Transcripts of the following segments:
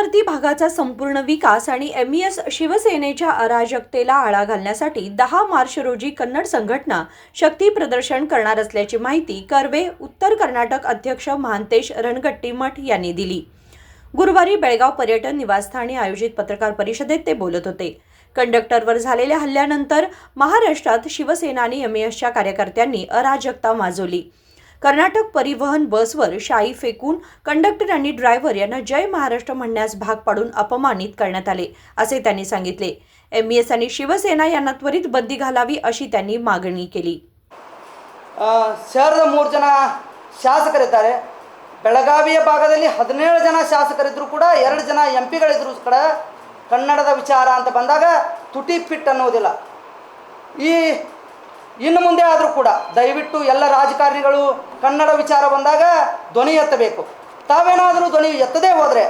सीमावर्ती भागाचा संपूर्ण विकास आणि एमईएस शिवसेनेच्या अराजकतेला आळा घालण्यासाठी 10 मार्च रोजी कन्नड संघटना शक्ती प्रदर्शन करणार असल्याची माहिती कर्वे उत्तर कर्नाटक अध्यक्ष महांतेश रणगट्टीमठ यांनी दिली। गुरुवारी बेळगाव पर्यटन निवासस्थानी आयोजित पत्रकार परिषदेत ते बोलत होते। कंडक्टरवर झालेल्या हल्ल्यानंतर महाराष्ट्रात शिवसेना आणि एमईएसच्या कार्यकर्त्यांनी अराजकता माजवली। कर्नाटक परिवहन बसवर शाई फेकून कंडक्टर आणि ड्रायव्हर यांना जय महाराष्ट्र म्हणण्यास भाग पाडून अपमानित करण्यात आले असे त्यांनी सांगितले। एमईएस आणि शिवसेना यांना त्वरित बंदी घालावी अशी त्यांनी मागणी केली। ಶಹರದ 3 ಜನ ಶಾಸಕರಿದ್ದಾರೆ। ಬೆಳಗಾವಿಯ ಭಾಗದಲ್ಲಿ 17 ಜನ ಶಾಸಕರಿದ್ರು ಕೂಡ 2 ಜನ ಎಂಪಿಗಳಿದ್ರು ಕೂಡ ಕನ್ನಡದ ವಿಚಾರ ಅಂತ ಬಂದಾಗ ತುಟಿ ಪಿಟ್ ಅನ್ನೋದಿಲ್ಲ। ಇನ್ನು ಮುಂದೆ ಆದರೂ ಕೂಡ ದಯವಿಟ್ಟು ಎಲ್ಲ ರಾಜಕಾರಣಿಗಳು ಕನ್ನಡ ವಿಚಾರ ಬಂದಾಗ ಧ್ವನಿ ಎತ್ತಬೇಕು। ತಾವೇನಾದರೂ ಧ್ವನಿ ಎತ್ತದೇ ಹೋದರೆ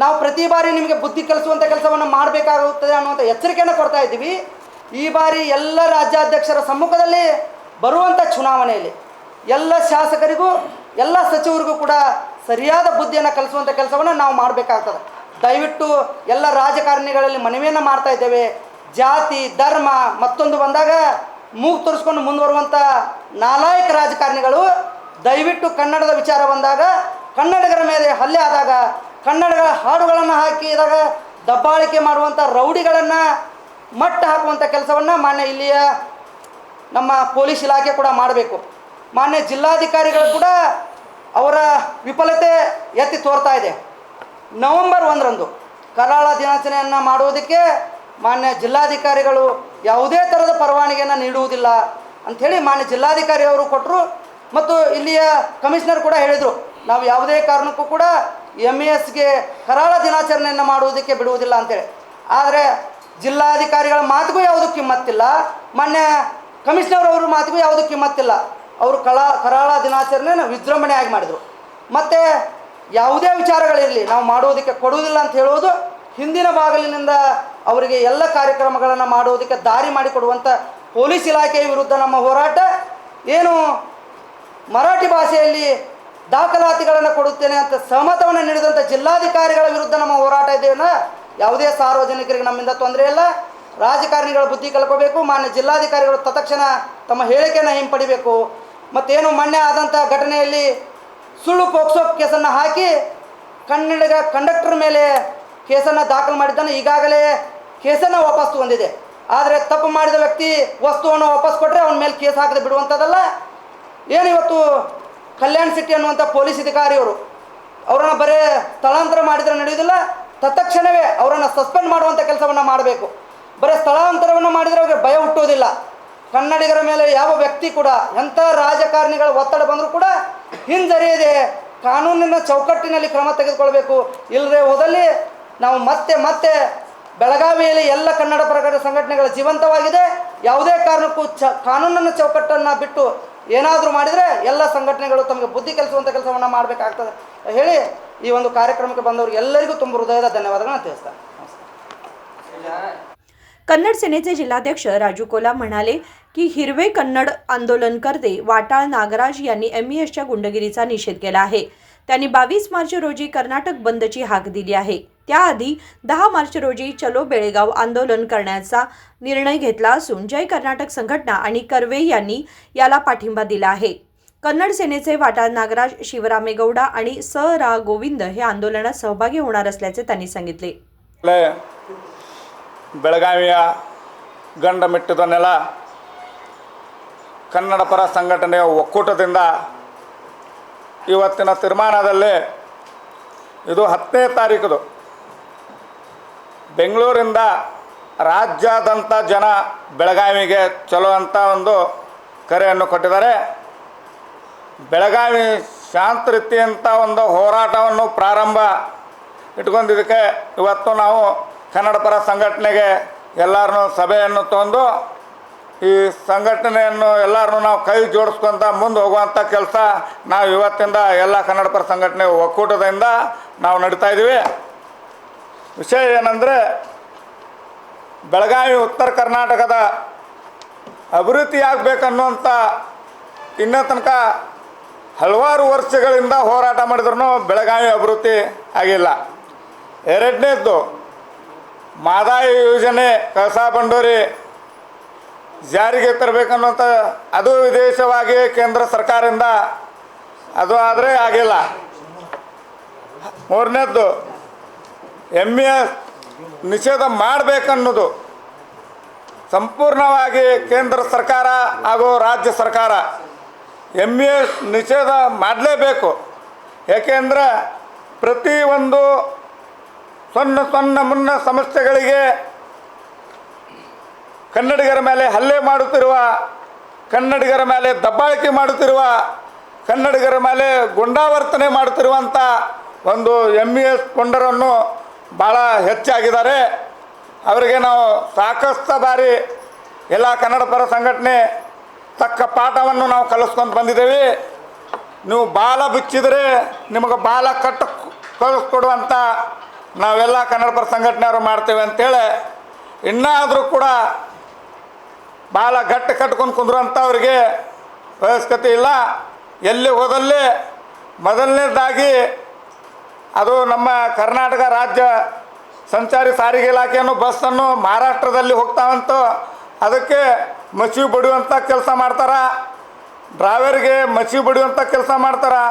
ನಾವು ಪ್ರತಿ ಬಾರಿ ನಿಮಗೆ ಬುದ್ಧಿ ಕಲಿಸುವಂಥ ಕೆಲಸವನ್ನು ಮಾಡಬೇಕಾಗುತ್ತದೆ ಅನ್ನುವಂಥ ಎಚ್ಚರಿಕೆಯನ್ನು ಕೊಡ್ತಾ ಇದ್ದೀವಿ। ಈ ಬಾರಿ ಎಲ್ಲ ರಾಜ್ಯಾಧ್ಯಕ್ಷರ ಸಮ್ಮುಖದಲ್ಲಿ ಬರುವಂಥ ಚುನಾವಣೆಯಲ್ಲಿ ಎಲ್ಲ ಶಾಸಕರಿಗೂ ಎಲ್ಲ ಸಚಿವರಿಗೂ ಕೂಡ ಸರಿಯಾದ ಬುದ್ಧಿಯನ್ನು ಕಲಿಸುವಂಥ ಕೆಲಸವನ್ನು ನಾವು ಮಾಡಬೇಕಾಗ್ತದೆ। ದಯವಿಟ್ಟು ಎಲ್ಲ ರಾಜಕಾರಣಿಗಳಲ್ಲಿ ಮನವಿಯನ್ನು ಮಾಡ್ತಾ ಇದ್ದೇವೆ। ಜಾತಿ ಧರ್ಮ ಮತ್ತೊಂದು ಬಂದಾಗ ಮೂಗು ತೋರಿಸ್ಕೊಂಡು ಮುಂದುವರುವಂಥ ನಾಲಾಯಕ ರಾಜಕಾರಣಿಗಳು ದಯವಿಟ್ಟು ಕನ್ನಡದ ವಿಚಾರ ಬಂದಾಗ ಕನ್ನಡಿಗರ ಮೇಲೆ ಹಲ್ಲೆ ಆದಾಗ ಕನ್ನಡಗಳ ಹಾಡುಗಳನ್ನು ಹಾಕಿದಾಗ ದಬ್ಬಾಳಿಕೆ ಮಾಡುವಂಥ ರೌಡಿಗಳನ್ನು ಮಟ್ಟ ಹಾಕುವಂಥ ಕೆಲಸವನ್ನು ಮಾನ್ಯ ಇಲ್ಲಿಯ ನಮ್ಮ ಪೊಲೀಸ್ ಇಲಾಖೆ ಕೂಡ ಮಾಡಬೇಕು। ಮಾನ್ಯ ಜಿಲ್ಲಾಧಿಕಾರಿಗಳು ಕೂಡ ಅವರ ವಿಫಲತೆ ಎತ್ತಿ ತೋರ್ತಾ ಇದೆ। ನವೆಂಬರ್ 1ರಂದು ಕರಾಳ ದಿನಾಚರಣೆಯನ್ನು ಮಾಡುವುದಕ್ಕೆ ಮಾನ್ಯ ಜಿಲ್ಲಾಧಿಕಾರಿಗಳು ಯಾವುದೇ ಥರದ ಪರವಾನಗಿಯನ್ನು ನೀಡುವುದಿಲ್ಲ ಅಂಥೇಳಿ ಮಾನ್ಯ ಜಿಲ್ಲಾಧಿಕಾರಿ ಅವರು ಕೊಟ್ಟರು ಮತ್ತು ಇಲ್ಲಿಯ ಕಮಿಷನರ್ ಕೂಡ ಹೇಳಿದರು, ನಾವು ಯಾವುದೇ ಕಾರಣಕ್ಕೂ ಕೂಡ ಎಮ್ಇಎಸ್ಗೆ ಕರಾಳ ದಿನಾಚರಣೆಯನ್ನು ಮಾಡುವುದಕ್ಕೆ ಬಿಡುವುದಿಲ್ಲ ಅಂತೇಳಿ। ಆದರೆ ಜಿಲ್ಲಾಧಿಕಾರಿಗಳ ಮಾತಿಗೂ ಯಾವುದೂ ಕಿಮ್ಮತ್ತಿಲ್ಲ, ಮಾನ್ಯ ಕಮಿಷನರ್ ಅವರ ಮಾತಿಗೂ ಯಾವುದೂ ಕಿಮ್ಮತ್ತಿಲ್ಲ। ಅವರು ಕರಾಳ ದಿನಾಚರಣೆಯನ್ನು ವಿಜೃಂಭಣೆಯಾಗಿ ಮಾಡಿದರು। ಮತ್ತು ಯಾವುದೇ ವಿಚಾರಗಳಿರಲಿ ನಾವು ಮಾಡುವುದಕ್ಕೆ ಕೊಡುವುದಿಲ್ಲ ಅಂತ ಹೇಳುವುದು ಹಿಂದಿನ ಬಾಗಿಲಿನಿಂದ ಅವರಿಗೆ ಎಲ್ಲ ಕಾರ್ಯಕ್ರಮಗಳನ್ನು ಮಾಡುವುದಕ್ಕೆ ದಾರಿ ಮಾಡಿಕೊಡುವಂಥ ಪೊಲೀಸ್ ಇಲಾಖೆಯ ವಿರುದ್ಧ ನಮ್ಮ ಹೋರಾಟ ಏನು ಮರಾಠಿ ಭಾಷೆಯಲ್ಲಿ ದಾಖಲಾತಿಗಳನ್ನು ಕೊಡುತ್ತೇನೆ ಅಂತ ಸಹಮತವನ್ನು ನೀಡಿದಂಥ ಜಿಲ್ಲಾಧಿಕಾರಿಗಳ ವಿರುದ್ಧ ನಮ್ಮ ಹೋರಾಟ ಇದೆಯಲ್ಲ, ಯಾವುದೇ ಸಾರ್ವಜನಿಕರಿಗೆ ನಮ್ಮಿಂದ ತೊಂದರೆ ಇಲ್ಲ। ರಾಜಕಾರಣಿಗಳ ಬುದ್ಧಿ ಕಲ್ಕೋಬೇಕು, ಮಾನ್ಯ ಜಿಲ್ಲಾಧಿಕಾರಿಗಳು ತತ್ಕ್ಷಣ ತಮ್ಮ ಹೇಳಿಕೆಯನ್ನು ಹಿಂಪಡಿಬೇಕು। ಮತ್ತೇನು ಮೊನ್ನೆ ಆದಂಥ ಘಟನೆಯಲ್ಲಿ ಸುಳ್ಳು ಪೋಕ್ಸೋ ಕೇಸನ್ನು ಹಾಕಿ ಕಂಡಕ್ಟರ್ ಮೇಲೆ ಕೇಸನ್ನು ದಾಖಲು ಮಾಡಿದ್ದಾನೆ, ಈಗಾಗಲೇ ಕೇಸನ್ನು ವಾಪಸ್ ತಗೊಂಡಿದೆ। ಆದರೆ ತಪ್ಪು ಮಾಡಿದ ವ್ಯಕ್ತಿ ವಸ್ತುವನ್ನು ವಾಪಸ್ ಕೊಟ್ಟರೆ ಅವನ ಮೇಲೆ ಕೇಸ್ ಹಾಕದೆ ಬಿಡುವಂಥದ್ದಲ್ಲ। ಏನು ಇವತ್ತು ಕಲ್ಯಾಣ ಸಿಟಿ ಅನ್ನುವಂಥ ಪೊಲೀಸ್ ಅಧಿಕಾರಿಯವರು ಅವರನ್ನು ಬರೀ ಸ್ಥಳಾಂತರ ಮಾಡಿದರೆ ನಡೆಯುವುದಿಲ್ಲ, ತತ್ಕ್ಷಣವೇ ಅವರನ್ನು ಸಸ್ಪೆಂಡ್ ಮಾಡುವಂಥ ಕೆಲಸವನ್ನು ಮಾಡಬೇಕು। ಬರೀ ಸ್ಥಳಾಂತರವನ್ನು ಮಾಡಿದರೆ ಅವ್ರಿಗೆ ಭಯ ಹುಟ್ಟೋದಿಲ್ಲ। ಕನ್ನಡಿಗರ ಮೇಲೆ ಯಾವ ವ್ಯಕ್ತಿ ಕೂಡ ಎಂಥ ರಾಜಕಾರಣಿಗಳ ಒತ್ತಡ ಬಂದರೂ ಕೂಡ ಹಿಂಜರಿಯದೆ ಕಾನೂನಿನ ಚೌಕಟ್ಟಿನಲ್ಲಿ ಕ್ರಮ ತೆಗೆದುಕೊಳ್ಬೇಕು। ಇಲ್ಲದೆ ಹೋದಲ್ಲಿ ನಾವು ಮತ್ತೆ ಬೆಳಗಾವಿಯಲ್ಲಿ ಎಲ್ಲ ಕನ್ನಡ ಪರ ಸಂಘಟನೆಗಳ ಜೀವಂತವಾಗಿದೆ। ಯಾವುದೇ ಕಾರಣಕ್ಕೂ ಕಾನೂನಿನ ಚೌಕಟ್ಟನ್ನು ಬಿಟ್ಟು ಏನಾದರೂ ಮಾಡಿದರೆ ಎಲ್ಲ ಸಂಘಟನೆಗಳು ತಮಗೆ ಬುದ್ಧಿ ಕಲಿಸುವಂಥ ಕೆಲಸವನ್ನು ಮಾಡಬೇಕಾಗ್ತದೆ ಹೇಳಿ ಈ ಒಂದು ಕಾರ್ಯಕ್ರಮಕ್ಕೆ ಬಂದವರು ಎಲ್ಲರಿಗೂ ತುಂಬ ಹೃದಯದ ಧನ್ಯವಾದಗಳನ್ನು ತಿಳಿಸ್ತಾರೆ। कन्नड सेनेचे जिल्हाध्यक्ष राजू कोला म्हणाले की हिरवे कन्नड आंदोलनकर्ते वाटाळ नागराज यांनी एमईएसच्या गुंडगिरीचा निषेध केला आहे। त्यांनी 22 मार्च रोजी कर्नाटक बंदची हाक दिली आहे। त्याआधी 10 मार्च रोजी चलो बेळगाव आंदोलन करण्याचा निर्णय घेतला असून जय कर्नाटक संघटना आणि कर्वे यांनी याला पाठिंबा दिला आहे। कन्नड सेनेचे वाटाळ नागराज, शिवरामेगौडा आणि स रा गोविंद हे आंदोलनात सहभागी होणार असल्याचे त्यांनी सांगितले। ಬೆಳಗಾವಿಯ ಗಂಡ ಮೆಟ್ಟಿದ ನೆಲ ಕನ್ನಡ ಪರ ಸಂಘಟನೆಯ ಒಕ್ಕೂಟದಿಂದ ಇವತ್ತಿನ ತೀರ್ಮಾನದಲ್ಲಿ ಇದು 10ನೇ ತಾರೀಕು ಬೆಂಗಳೂರಿಂದ ರಾಜ್ಯಾದ್ಯಂತ ಜನ ಬೆಳಗಾವಿಗೆ ಚಲೋ ಅಂತ ಒಂದು ಕರೆಯನ್ನು ಕೊಟ್ಟಿದ್ದಾರೆ। ಬೆಳಗಾವಿ ಶಾಂತ ರೀತಿಯಂಥ ಒಂದು ಹೋರಾಟವನ್ನು ಪ್ರಾರಂಭ ಇಟ್ಕೊಂಡಿದ್ದಕ್ಕೆ ಇವತ್ತು ನಾವು ಕನ್ನಡ ಪರ ಸಂಘಟನೆಗೆ ಎಲ್ಲರನ್ನೂ ಸಭೆಯನ್ನು ತಂದು ಈ ಸಂಘಟನೆಯನ್ನು ಎಲ್ಲರನ್ನೂ ನಾವು ಕೈ ಜೋಡಿಸ್ಕೊಂತ ಮುಂದೆ ಹೋಗುವಂಥ ಕೆಲಸ ನಾವು ಇವತ್ತಿಂದ ಎಲ್ಲ ಕನ್ನಡ ಪರ ಸಂಘಟನೆ ಒಕ್ಕೂಟದಿಂದ ನಾವು ನಡೀತಾ ಇದ್ದೀವಿ। ವಿಷಯ ಏನಂದರೆ ಬೆಳಗಾವಿ ಉತ್ತರ ಕರ್ನಾಟಕದ ಅಭಿವೃದ್ಧಿ ಆಗಬೇಕನ್ನುವಂಥ ಇನ್ನೂ ತನಕ ಹಲವಾರು ವರ್ಷಗಳಿಂದ ಹೋರಾಟ ಮಾಡಿದ್ರೂ ಬೆಳಗಾವಿ ಅಭಿವೃದ್ಧಿ ಆಗಿಲ್ಲ। ಎರಡನೇದ್ದು ಮಾದಾಯಿ ಯೋಜನೆ ಕಳಸಾ ಬಂಡೂರಿ ಜಾರಿಗೆ ತರಬೇಕನ್ನುವಂಥ ಅದು ವಿದೇಶವಾಗಿ ಕೇಂದ್ರ ಸರ್ಕಾರದಿಂದ ಅದು ಆದರೆ ಆಗಿಲ್ಲ. ಮೂರನೇದ್ದು MES ನಿಷೇಧ ಮಾಡಬೇಕನ್ನೋದು ಸಂಪೂರ್ಣವಾಗಿ ಕೇಂದ್ರ ಸರ್ಕಾರ ಹಾಗೂ ರಾಜ್ಯ ಸರ್ಕಾರ MES ನಿಷೇಧ ಮಾಡಲೇಬೇಕು. ಏಕೆಂದರೆ ಪ್ರತಿಯೊಂದು ಸಣ್ಣ ಮುನ್ನ ಸಮಸ್ಯೆಗಳಿಗೆ ಕನ್ನಡಿಗರ ಮೇಲೆ ಹಲ್ಲೆ ಮಾಡುತ್ತಿರುವ, ಕನ್ನಡಿಗರ ಮೇಲೆ ದಬ್ಬಾಳಿಕೆ ಮಾಡುತ್ತಿರುವ, ಕನ್ನಡಿಗರ ಮೇಲೆ ಗುಂಡಾವರ್ತನೆ ಮಾಡುತ್ತಿರುವಂಥ ಒಂದು MES ಪುಂಡರನ್ನು ಭಾಳ ಹೆಚ್ಚಾಗಿದ್ದಾರೆ. ಅವರಿಗೆ ನಾವು ಸಾಕಷ್ಟು ಬಾರಿ ಎಲ್ಲ ಕನ್ನಡ ಪರ ಸಂಘಟನೆ ತಕ್ಕ ಪಾಠವನ್ನು ನಾವು ಕಲಿಸ್ಕೊಂಡು ಬಂದಿದ್ದೇವೆ. ನೀವು ಬಾಲ ಬಿಚ್ಚಿದರೆ ನಿಮಗೆ ಬಾಲ ಕಳಿಸ್ಕೊಡುವಂಥ ನಾವೆಲ್ಲ ಕನ್ನಡ ಪರ ಸಂಘಟನೆಯವರು ಮಾಡ್ತೇವೆ ಅಂತೇಳಿ ಇನ್ನಾದರೂ ಕೂಡ ಬಾಲ ಗಟ್ಟಿ ಕಟ್ಕೊಂಡು ಕುಂದ್ರಂಥವ್ರಿಗೆ ವಯಸ್ಕತೆ ಇಲ್ಲ. ಎಲ್ಲಿ ಹೋದಲ್ಲಿ ಮೊದಲನೇದಾಗಿ ಅದು ನಮ್ಮ ಕರ್ನಾಟಕ ರಾಜ್ಯ ಸಂಚಾರಿ ಸಾರಿಗೆ ಇಲಾಖೆಯನ್ನು ಬಸ್ಸನ್ನು ಮಹಾರಾಷ್ಟ್ರದಲ್ಲಿ ಹೋಗ್ತಾವಂತೂ ಅದಕ್ಕೆ ಮಸಿ ಬಡಿಯುವಂಥ ಕೆಲಸ ಮಾಡ್ತಾರೆ, ಡ್ರೈವರ್ಗೆ ಮಸಿ ಬಡಿಯುವಂಥ ಕೆಲಸ ಮಾಡ್ತಾರೆ.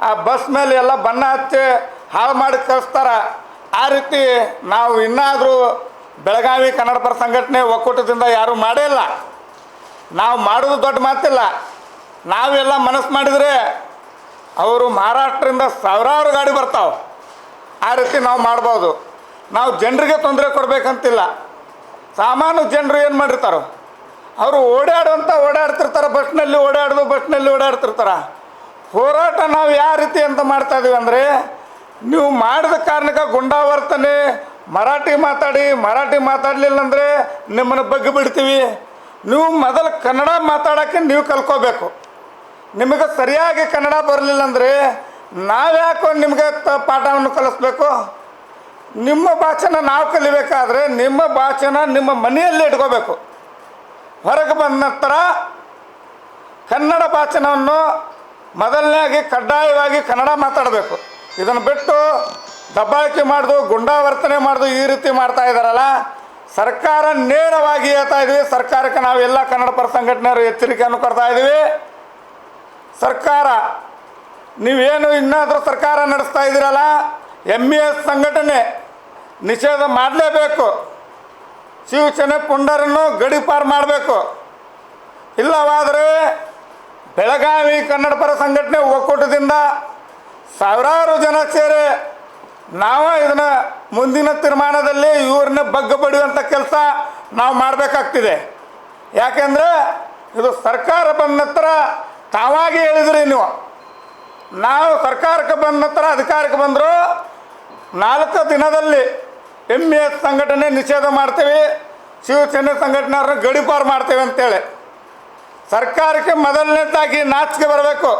ಆ ಬಸ್ ಮೇಲೆ ಎಲ್ಲ ಬಣ್ಣ ಹಚ್ಚಿ ಹಾಳು ಮಾಡಿ ಕಳಿಸ್ತಾರೆ. ಆ ರೀತಿ ನಾವು ಇನ್ನಾದರೂ ಬೆಳಗಾವಿ ಕನ್ನಡ ಪರ ಸಂಘಟನೆ ಒಕ್ಕೂಟದಿಂದ ಯಾರೂ ಮಾಡೇ ಇಲ್ಲ. ನಾವು ಮಾಡೋದು ದೊಡ್ಡ ಮಾತಿಲ್ಲ. ನಾವೆಲ್ಲ ಮನಸ್ಸು ಮಾಡಿದರೆ ಅವರು ಮಹಾರಾಷ್ಟ್ರದಿಂದ ಸಾವಿರಾರು ಗಾಡಿ ಬರ್ತಾವೆ. ಆ ರೀತಿ ನಾವು ಮಾಡ್ಬೋದು. ನಾವು ಜನರಿಗೆ ತೊಂದರೆ ಕೊಡಬೇಕಂತಿಲ್ಲ. ಸಾಮಾನ್ಯ ಜನರು ಏನು ಮಾಡಿರ್ತಾರೋ ಅವರು ಓಡಾಡ್ತಿರ್ತಾರೆ, ಬಸ್ನಲ್ಲಿ ಓಡಾಡ್ತಿರ್ತಾರೆ. ಹೋರಾಟ ನಾವು ಯಾವ ರೀತಿ ಅಂತ ಮಾಡ್ತಾಯಿದ್ದೀವಿ ಅಂದರೆ, ನೀವು ಮಾಡಿದ ಕಾರಣಕ್ಕೆ ಗುಂಡಾವರ್ತನೆ ಮರಾಠಿ ಮಾತಾಡಲಿಲ್ಲ ಅಂದರೆ ನಿಮ್ಮನ್ನು ಬಗ್ಗೆ ಬಿಡ್ತೀವಿ. ನೀವು ಮೊದಲು ಕನ್ನಡ ಮಾತಾಡೋಕ್ಕೆ ನೀವು ಕಲ್ತ್ಕೋಬೇಕು. ನಿಮಗೆ ಸರಿಯಾಗಿ ಕನ್ನಡ ಬರಲಿಲ್ಲ ಅಂದರೆ ನಾವ್ಯಾಕೋ ನಿಮಗೆ ಪಾಠವನ್ನು ಕಲಿಸ್ಬೇಕು. ನಿಮ್ಮ ಭಾಷೆನ ನಾವು ಕಲಿಬೇಕಾದ್ರೆ ನಿಮ್ಮ ಭಾಷೆನ ನಿಮ್ಮ ಮನೆಯಲ್ಲೇ ಇಟ್ಕೋಬೇಕು. ಹೊರಗೆ ಬಂದ ನಂತರ ಕನ್ನಡ ಭಾಷೆನವನ್ನು ಮೊದಲನೇಯಾಗಿ ಕಡ್ಡಾಯವಾಗಿ ಕನ್ನಡ ಮಾತಾಡಬೇಕು. ಇದನ್ನು ಬಿಟ್ಟು ದಬ್ಬಾಳಿಕೆ ಮಾಡೋದು, ಗುಂಡಾವರ್ತನೆ ಮಾಡೋದು ಈ ರೀತಿ ಮಾಡ್ತಾ ಇದ್ದಾರಲ್ಲ, ಸರ್ಕಾರ ನೇರವಾಗಿ ಹೇಳ್ತಾ ಇದ್ವಿ. ಸರ್ಕಾರಕ್ಕೆ ನಾವೆಲ್ಲ ಕನ್ನಡ ಪರ ಸಂಘಟನೆಯವರು ಎಚ್ಚರಿಕೆಯನ್ನು ಕೊಡ್ತಾ ಇದ್ದೀವಿ. ಸರ್ಕಾರ ನೀವೇನು ಇನ್ನಾದರೂ ಸರ್ಕಾರ ನಡೆಸ್ತಾ ಇದ್ದೀರಲ್ಲ, MES ಸಂಘಟನೆ ನಿಷೇಧ ಮಾಡಲೇಬೇಕು. ಶಿವಸೇನೆ ಪುಂಡರನ್ನು ಗಡಿಪಾರು ಮಾಡಬೇಕು. ಇಲ್ಲವಾದರೆ ಬೆಳಗಾವಿ ಕನ್ನಡ ಪರ ಸಂಘಟನೆ ಒಕ್ಕೂಟದಿಂದ ಸಾವಿರಾರು ಜನ ಸೇರಿ ನಾವು ಇದನ್ನು ಮುಂದಿನ ತೀರ್ಮಾನದಲ್ಲಿ ಇವ್ರನ್ನ ಬಗ್ಗೆ ಬಡಿಯುವಂಥ ಕೆಲಸ ನಾವು ಮಾಡಬೇಕಾಗ್ತಿದೆ. ಯಾಕೆಂದರೆ ಇದು ಸರ್ಕಾರ ಬಂದ ನಂತರ ತಾವಾಗಿ ಹೇಳಿದ್ರಿ ನೀವು. ನಾವು ಸರ್ಕಾರಕ್ಕೆ ಬಂದ ನಂತರ ಅಧಿಕಾರಕ್ಕೆ ಬಂದರು 4 ದಿನದಲ್ಲಿ MES ಸಂಘಟನೆ ನಿಷೇಧ ಮಾಡ್ತೀವಿ, ಶಿವಸೇನೆ ಸಂಘಟನೆಯವ್ರನ್ನ ಗಡಿಪಾರು ಮಾಡ್ತೇವೆ ಅಂತೇಳಿ ಸರ್ಕಾರಕ್ಕೆ ಮೊದಲನೇದಾಗಿ ನಾಚಿಕೆ ಬರಬೇಕು.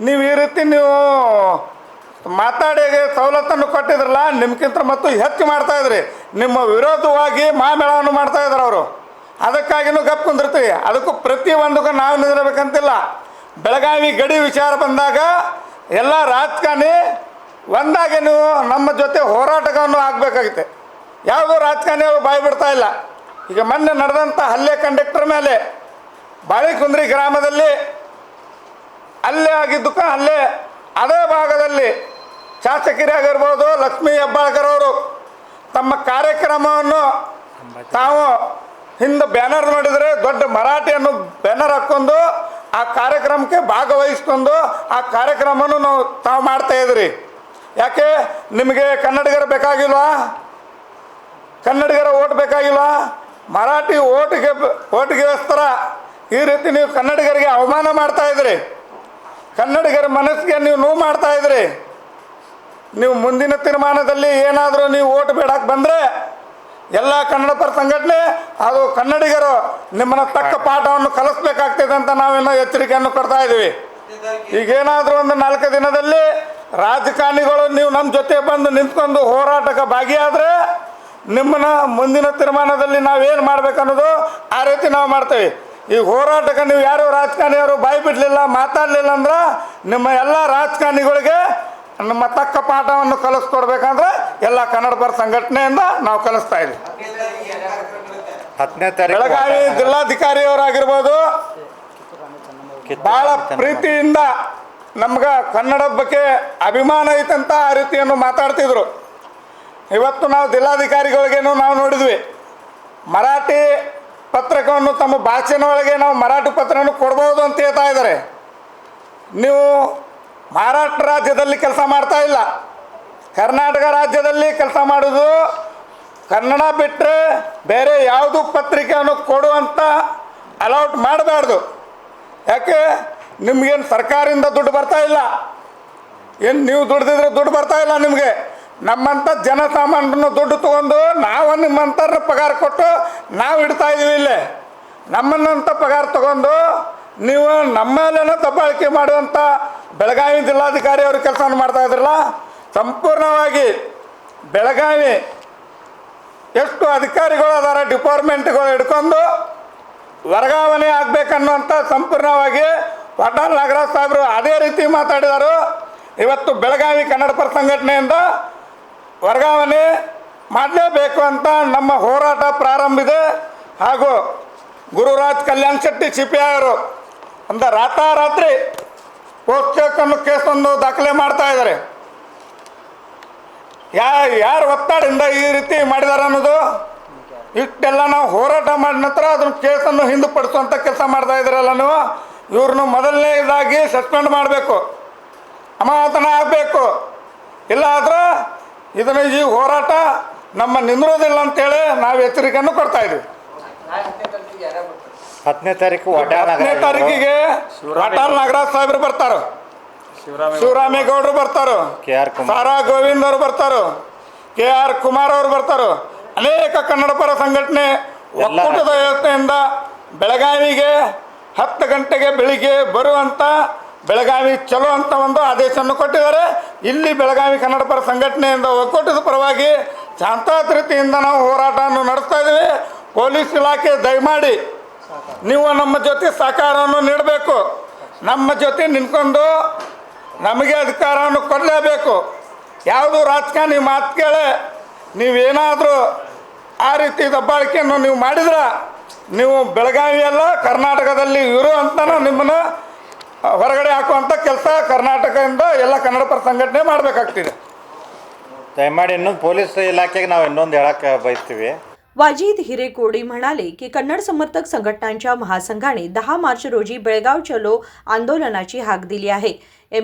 ನೀವು ಈ ರೀತಿ ನೀವು ಮಾತಾಡಿ ಸವಲತ್ತನ್ನು ಕೊಟ್ಟಿದ್ರಲ್ಲ, ನಿಮ್ಗಿಂತ ಮತ್ತು ಹೆಚ್ಚು ಮಾಡ್ತಾಯಿದ್ರಿ. ನಿಮ್ಮ ವಿರೋಧವಾಗಿ ಮಾಮೇಳವನ್ನು ಮಾಡ್ತಾಯಿದ್ರು ಅವರು. ಅದಕ್ಕಾಗಿನೂ ಗಪ್ ಕುಂದಿರ್ತೀವಿ. ಅದಕ್ಕೂ ಪ್ರತಿಯೊಂದಕ್ಕೂ ನಾವು ನಿಂದಿರಬೇಕಂತಿಲ್ಲ. ಬೆಳಗಾವಿ ಗಡಿ ವಿಚಾರ ಬಂದಾಗ ಎಲ್ಲ ರಾಜಕಾರಣಿ ಒಂದಾಗೆ ನೀವು ನಮ್ಮ ಜೊತೆ ಹೋರಾಟವನ್ನು ಆಗಬೇಕಾಗುತ್ತೆ. ಯಾವುದೋ ರಾಜಕಾರಣಿಯವರು ಬಾಯಿ ಬಿಡ್ತಾ ಇಲ್ಲ. ಈಗ ಮೊನ್ನೆ ನಡೆದಂಥ ಹಲ್ಲೆ ಕಂಡಕ್ಟರ್ ಮೇಲೆ ಬಾಳಿಕುಂದ್ರಿ ಗ್ರಾಮದಲ್ಲಿ ಅಲ್ಲೇ ಆಗಿದ್ದಕ್ಕೆ ಅಲ್ಲೇ ಅದೇ ಭಾಗದಲ್ಲಿ ಶಾಸಕರಾಗಿರ್ಬೋದು ಲಕ್ಷ್ಮೀ ಹೆಬ್ಬಾಳ್ಕರ್ ಅವರು ತಮ್ಮ ಕಾರ್ಯಕ್ರಮವನ್ನು ತಾವು ಹಿಂದೆ ಬ್ಯಾನರ್ ನೋಡಿದರೆ ದೊಡ್ಡ ಮರಾಠಿಯನ್ನು ಬ್ಯಾನರ್ ಹಾಕ್ಕೊಂಡು ಆ ಕಾರ್ಯಕ್ರಮಕ್ಕೆ ಭಾಗವಹಿಸ್ಕೊಂಡು ಆ ಕಾರ್ಯಕ್ರಮವನ್ನು ತಾವು ಮಾಡ್ತಾಯಿದ್ರಿ. ಯಾಕೆ ನಿಮಗೆ ಕನ್ನಡಿಗರು ಬೇಕಾಗಿಲ್ವಾ? ಕನ್ನಡಿಗರ ಓಟ್ ಬೇಕಾಗಿಲ್ವಾ? ಮರಾಠಿ ಓಟಿಗೋಸ್ಕರ ಈ ರೀತಿ ನೀವು ಕನ್ನಡಿಗರಿಗೆ ಅವಮಾನ ಮಾಡ್ತಾಯಿದ್ರಿ. ಕನ್ನಡಿಗರ ಮನಸ್ಸಿಗೆ ನೀವು ನೋವು ಮಾಡ್ತಾಯಿದ್ರಿ. ನೀವು ಮುಂದಿನ ತೀರ್ಮಾನದಲ್ಲಿ ಏನಾದರೂ ನೀವು ಓಟ್ ಬೇಡಕ್ಕೆ ಬಂದರೆ ಎಲ್ಲ ಕನ್ನಡ ಪರ ಸಂಘಟನೆ ಅದು ಕನ್ನಡಿಗರು ನಿಮ್ಮನ್ನು ತಕ್ಕ ಪಾಠವನ್ನು ಕಲಿಸ್ಬೇಕಾಗ್ತದೆ ಅಂತ ನಾವೇನೋ ಎಚ್ಚರಿಕೆಯನ್ನು ಕೊಡ್ತಾ ಇದ್ದೀವಿ. ಈಗೇನಾದರೂ ಒಂದು 4 ದಿನದಲ್ಲಿ ರಾಜಕಾರಣಿಗಳು ನೀವು ನಮ್ಮ ಜೊತೆ ಬಂದು ನಿಂತ್ಕೊಂಡು ಹೋರಾಟಕ್ಕೆ ಭಾಗಿಯಾದರೆ ನಿಮ್ಮನ್ನು ಮುಂದಿನ ತೀರ್ಮಾನದಲ್ಲಿ ನಾವೇನು ಮಾಡಬೇಕನ್ನೋದು ಆ ರೀತಿ ನಾವು ಮಾಡ್ತೇವೆ. ಈ ಹೋರಾಟಕ್ಕೆ ನೀವು ಯಾರು ರಾಜಕಾರಣಿಯವರು ಬಾಯಿ ಬಿಡಲಿಲ್ಲ, ಮಾತಾಡಲಿಲ್ಲ ಅಂದ್ರೆ ನಿಮ್ಮ ಎಲ್ಲ ರಾಜಕಾರಣಿಗಳಿಗೆ ನಮ್ಮ ತಕ್ಕ ಪಾಠವನ್ನು ಕಲಿಸ್ಕೊಡ್ಬೇಕಂದ್ರೆ ಎಲ್ಲ ಕನ್ನಡಪರ ಸಂಘಟನೆಯಿಂದ ನಾವು ಕಲಿಸ್ತಾ ಇದ್ದೀವಿ. 10ನೇ ತಾರೀಕು ಬೆಳಗಾವಿ ಜಿಲ್ಲಾಧಿಕಾರಿಯವರಾಗಿರ್ಬೋದು ಭಾಳ ಪ್ರೀತಿಯಿಂದ ನಮ್ಗೆ ಕನ್ನಡದ ಬಗ್ಗೆ ಅಭಿಮಾನ ಐತಂತ ಆ ರೀತಿಯನ್ನು ಮಾತಾಡ್ತಿದ್ರು. ಇವತ್ತು ನಾವು ಜಿಲ್ಲಾಧಿಕಾರಿಗಳಿಗೇನು ನಾವು ನೋಡಿದ್ವಿ, ಮರಾಠಿ ಪತ್ರಕವನ್ನು ತಮ್ಮ ಭಾಷೆನ ಒಳಗೆ ನಾವು ಮರಾಠಿ ಪತ್ರವನ್ನು ಕೊಡ್ಬೋದು ಅಂತ ಹೇಳ್ತಾ ಇದ್ದಾರೆ. ನೀವು ಮಹಾರಾಷ್ಟ್ರ ರಾಜ್ಯದಲ್ಲಿ ಕೆಲಸ ಮಾಡ್ತಾ ಇಲ್ಲ, ಕರ್ನಾಟಕ ರಾಜ್ಯದಲ್ಲಿ ಕೆಲಸ ಮಾಡೋದು. ಕನ್ನಡ ಬಿಟ್ಟರೆ ಬೇರೆ ಯಾವುದು ಪತ್ರಿಕೆಯನ್ನು ಕೊಡುವಂಥ ಅಲೌಟ್ ಮಾಡಬಾರ್ದು. ಯಾಕೆ ನಿಮಗೇನು ಸರ್ಕಾರದಿಂದ ದುಡ್ಡು ಬರ್ತಾ ಇಲ್ಲ, ಏನು ನೀವು ದುಡ್ದಿದ್ರೆ ದುಡ್ಡು ಬರ್ತಾ ಇಲ್ಲ ನಿಮಗೆ. ನಮ್ಮಂಥ ಜನಸಾಮಾನ್ಯರನ್ನು ದುಡ್ಡು ತೊಗೊಂಡು ನಾವು ನಿಮ್ಮಂಥವ್ರ ಪಗಾರ ಕೊಟ್ಟು ನಾವು ಇಡ್ತಾ ಇದ್ದೀವಿ ಇಲ್ಲೇ. ನಮ್ಮನ್ನಂಥ ಪಗಾರ ತೊಗೊಂಡು ನೀವು ನಮ್ಮಲ್ಲೇನೋ ದಬ್ಬಾಳಿಕೆ ಮಾಡುವಂಥ ಬೆಳಗಾವಿ ಜಿಲ್ಲಾಧಿಕಾರಿ ಅವರು ಕೆಲಸ ಮಾಡ್ತಾ ಇದ್ರಲ್ಲ, ಸಂಪೂರ್ಣವಾಗಿ ಬೆಳಗಾವಿ ಎಷ್ಟು ಅಧಿಕಾರಿಗಳು ಅದಾರ ಡಿಪಾರ್ಟ್ಮೆಂಟ್ಗಳು ಹಿಡ್ಕೊಂಡು ವರ್ಗಾವಣೆ ಆಗಬೇಕನ್ನುವಂಥ ಸಂಪೂರ್ಣವಾಗಿ ವಾಟಾಳ್ ನಾಗರಾಜ್ ಸಾಹೇಬರು ಅದೇ ರೀತಿ ಮಾತಾಡಿದರು. ಇವತ್ತು ಬೆಳಗಾವಿ ಕನ್ನಡಪರ ಸಂಘಟನೆಯಿಂದ ವರ್ಗಾವಣೆ ಮಾಡಲೇಬೇಕು ಅಂತ ನಮ್ಮ ಹೋರಾಟ ಪ್ರಾರಂಭಿದೆ. ಹಾಗೂ ಗುರುರಾಜ್ ಕಲ್ಯಾಣ್ ಶೆಟ್ಟಿ CPI ಅವರು ಅಂತ ರಾತ್ರಿ ಪೋಸ್ಟನ್ನು ಕೇಸನ್ನು ದಾಖಲೆ ಮಾಡ್ತಾ ಇದ್ದಾರೆ. ಯಾರು ಒತ್ತಡದಿಂದ ಈ ರೀತಿ ಮಾಡಿದ್ದಾರೆ ಅನ್ನೋದು ಇಷ್ಟೆಲ್ಲ ನಾವು ಹೋರಾಟ ಮಾಡಿದ ನಂತರ ಅದನ್ನು ಕೇಸನ್ನು ಹಿಂದುಪಡಿಸುವಂಥ ಕೆಲಸ ಮಾಡ್ತಾ ಇದ್ದಾರಲ್ಲ ನೀವು. ಇವ್ರನ್ನು ಮೊದಲನೇದಾಗಿ ಸಸ್ಪೆಂಡ್ ಮಾಡಬೇಕು, ಅಮಾನತನ ಆಗಬೇಕು. ಇಲ್ಲ ಆದ್ರೆ ಇದನ್ನು ಈ ಹೋರಾಟ ನಮ್ಮ ನಿಂದಿರೋದಿಲ್ಲ ಅಂತೇಳಿ ನಾವು ಎಚ್ಚರಿಕೆಯನ್ನು ಕೊಡ್ತಾ ಇದ್ದೀವಿ. 10ನೇ ತಾರೀಕು 10ನೇ ತಾರೀಕಿಗೆ ವಾಟಾಳ್ ನಾಗರಾಜ್ ಸಾಹೇಬರು ಬರ್ತಾರೋ, ಶಿವರಾಮೇಗೌಡರು ಬರ್ತಾರೋ, KR ಕುಮಾರ್, ಸಾರಾ ಗೋವಿಂದ್ ಅವರು ಬರ್ತಾರೋ, KR ಕುಮಾರ್ ಅವರು ಬರ್ತಾರೋ. ಅನೇಕ ಕನ್ನಡಪರ ಸಂಘಟನೆ ಒಕ್ಕೂಟದ ವ್ಯವಸ್ಥೆಯಿಂದ ಬೆಳಗಾವಿಗೆ 10 ಗಂಟೆಗೆ ಬೆಳಿಗ್ಗೆ ಬರುವಂಥ ಬೆಳಗಾವಿ ಚಲೋ ಅಂತ ಒಂದು ಆದೇಶವನ್ನು ಕೊಟ್ಟಿದ್ದಾರೆ. ಇಲ್ಲಿ ಬೆಳಗಾವಿ ಕನ್ನಡಪರ ಸಂಘಟನೆಯಿಂದ ಒಕ್ಕೂಟದ ಪರವಾಗಿ ಶಾಂತರೀತಿಯಿಂದ ನಾವು ಹೋರಾಟವನ್ನು ನಡೆಸ್ತಾ ಇದ್ದೀವಿ. ಪೊಲೀಸ್ ಇಲಾಖೆ ದಯಮಾಡಿ ನೀವು ನಮ್ಮ ಜೊತೆ ಸಹಕಾರವನ್ನು ನೀಡಬೇಕು. ನಮ್ಮ ಜೊತೆ ನಿಂತ್ಕೊಂಡು ನಮಗೆ ಅಧಿಕಾರವನ್ನು ಕೊಡಲೇಬೇಕು. ಯಾವುದು ರಾಜಕಾರಣಿ ಮಾತು ಕೇಳಿ ನೀವೇನಾದರೂ ಆ ರೀತಿ ದಬ್ಬಾಳಿಕೆಯನ್ನು ನೀವು ಮಾಡಿದ್ರೆ ನೀವು ಬೆಳಗಾವಿಯಲ್ಲ ಕರ್ನಾಟಕದಲ್ಲಿ ಇರುವಂತ ನಿಮ್ಮನ್ನು ಹೊರಗಡೆ ಹಾಕುವಂಥ ಕೆಲಸ ಕರ್ನಾಟಕದಿಂದ ಎಲ್ಲ ಕನ್ನಡಪರ ಸಂಘಟನೆ ಮಾಡಬೇಕಾಗ್ತಿದೆ. ದಯಮಾಡಿ ಇನ್ನೊಂದು पॉलिस इलाक्याಗೆ ನಾವು ಇನ್ನೊಂದು ಹೇಳಕ್ಕೆ ಬಯಸ್ತೀವಿ. वाजिद हिरेकोडी म्हणाले की कन्नड समर्थक संघटनांच्या महासंघाने 10 मार्च रोजी बेळगाव चलो आंदोलनाची हाक दिली आहे.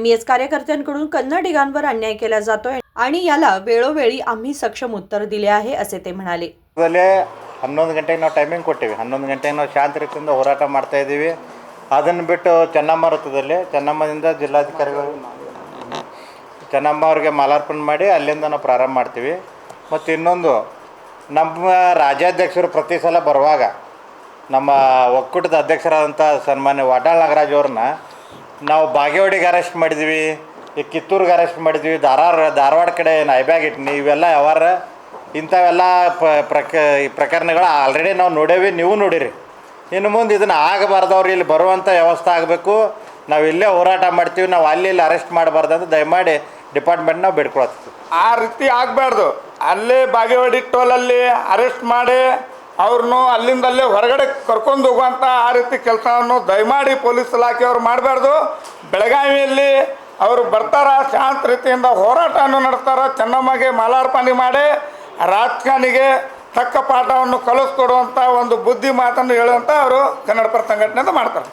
MES कार्यकर्त्यांकडून कन्नडिगांवर अन्याय केला जातोय आणि याला वेळोवेळी आम्ही सक्षम उत्तर दिले आहे असे ते म्हणाले. 11 ಗಂಟೆಗೆ ನಾವು ಟೈಮಿಂಗ್ ಕೊಟ್ಟಿವಿ. 11 ಗಂಟೆಗೆ ನಾವು ಶಾಂತ ರೀತಿಯಿಂದ ಹೋರಾಟ ಮಾಡ್ತಾ ಇದ್ದೀವಿ. ಅದನ್ನು ಬಿಟ್ಟು ಚೆನ್ನಮ್ಮ ವೃತ್ತದಲ್ಲಿ ಚೆನ್ನಮ್ಮದಿಂದ ಜಿಲ್ಲಾಧಿಕಾರಿಗಳು ಚೆನ್ನಮ್ಮ ಅವ್ರಿಗೆ ಮಾಲಾರ್ಪಣೆ ಮಾಡಿ ಅಲ್ಲಿಂದ ನಾವು ಪ್ರಾರಂಭ ಮಾಡ್ತೀವಿ. ಮತ್ತು ಇನ್ನೊಂದು ನಮ್ಮ ರಾಜ್ಯಾಧ್ಯಕ್ಷರು ಪ್ರತಿ ಸಲ ಬರುವಾಗ ನಮ್ಮ ಒಕ್ಕೂಟದ ಅಧ್ಯಕ್ಷರಾದಂಥ ಸನ್ಮಾನ್ಯ ವಾಟಾಳ್ ನಾಗರಾಜ್ ಅವ್ರನ್ನ ನಾವು ಬಾಗೇವಾಡಿಗೆ ಅರೆಸ್ಟ್ ಮಾಡಿದ್ವಿ, ಈ ಕಿತ್ತೂರಿಗೆ ಅರೆಸ್ಟ್ ಮಾಡಿದ್ವಿ, ಧಾರವಾಡ ಕಡೆ ನಾಯ್ಬ್ಯಾಗ್ ಇಟ್ನಿ, ಇವೆಲ್ಲ ಯಾವಾರ ಇಂಥವೆಲ್ಲ ಪ್ರಕರಣಗಳು ಆಲ್ರೆಡಿ ನಾವು ನೋಡೇವಿ, ನೀವು ನೋಡಿರಿ. ಇನ್ನು ಮುಂದೆ ಇದನ್ನು ಆಗಬಾರ್ದವ್ರು ಇಲ್ಲಿ ಬರುವಂಥ ವ್ಯವಸ್ಥೆ ಆಗಬೇಕು. ನಾವು ಇಲ್ಲೇ ಹೋರಾಟ ಮಾಡ್ತೀವಿ, ನಾವು ಅಲ್ಲಿ ಇಲ್ಲಿ ಅರೆಸ್ಟ್ ಮಾಡಬಾರ್ದು ಅಂತ ದಯಮಾಡಿ ಡಿಪಾರ್ಟ್ಮೆಂಟ್ ನಾವು ಬೇಡ್ಕೊಳ್ತೀವಿ. ಆ ರೀತಿ ಆಗಬಾರ್ದು. ಅಲ್ಲೇ ಬಾಗೇವಾಡಿ ಟೋಲಲ್ಲಿ ಅರೆಸ್ಟ್ ಮಾಡಿ ಅವ್ರನ್ನೂ ಅಲ್ಲಿಂದಲ್ಲೇ ಹೊರಗಡೆ ಕರ್ಕೊಂಡು ಹೋಗುವಂಥ ಆ ರೀತಿ ಕೆಲಸವನ್ನು ದಯಮಾಡಿ ಪೊಲೀಸ್ ಇಲಾಖೆಯವರು ಮಾಡಬಾರ್ದು. ಬೆಳಗಾವಿಯಲ್ಲಿ ಅವರು ಬರ್ತಾರ, ಶಾಂತ ರೀತಿಯಿಂದ ಹೋರಾಟವನ್ನು ನಡೆಸ್ತಾರ, ಚೆನ್ನಮ್ಮಗೆ ಮಾಲಾರ್ಪಣೆ ಮಾಡಿ ರಾಜಕಾರಣಿಗೆ ತಕ್ಕ ಪಾಠವನ್ನು ಕಲಿಸ್ಕೊಡುವಂಥ ಒಂದು ಬುದ್ಧಿ ಮಾತನ್ನು ಹೇಳುವಂಥ ಅವರು ಕನ್ನಡಪರ ಸಂಘಟನೆಯಿಂದ ಮಾಡ್ತಾರೆ.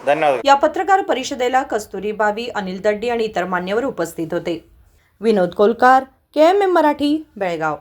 धन्यवाद. या पत्रकार परिषदेला कस्तुरी बावी, अनिल दड्डी आणि इतर मान्यवर उपस्थित होते. विनोद कोलकार, KMM मराठी, बेळगाव.